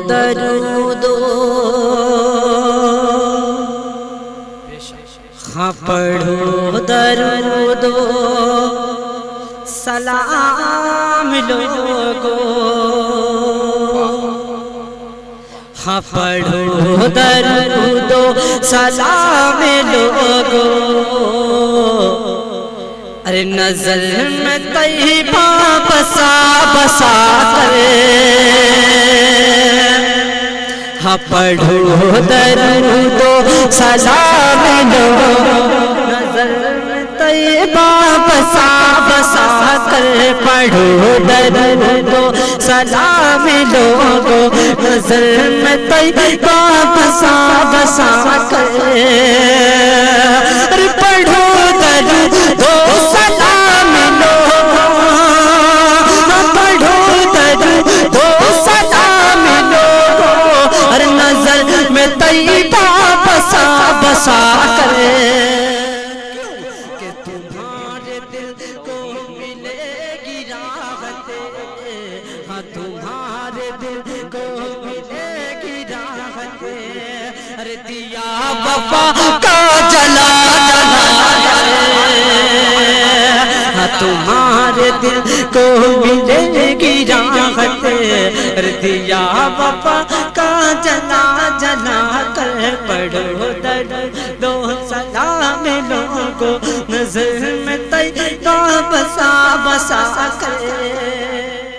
درود ہاں پڑھو درود سلام لوگو ہاں پڑھو درود سلام لوگو ارے نزل میں طیبہ بسا بسا کر ہاں پڑھو درود سلام لوگو نزل میں طیبہ بسا بسا کر پڑھو درود سلام لوگو نزل میں طیبہ بسا بسا کر پڑھو درود سلام لوگو پڑھو درود سلام لوگو ہر نظر میں طیبہ بسا بسا کر کہ تمہارے دل کو ملے گی راحت ہاں تمہارے دل کو ملے گی راحت ارے دیا وفا کا جلا تمہارے دل کو ملے گی راحت دیا وفا کا جلا جلا کر پڑھو درود سلام لوگو نظر میں طیبہ بسا بسا کر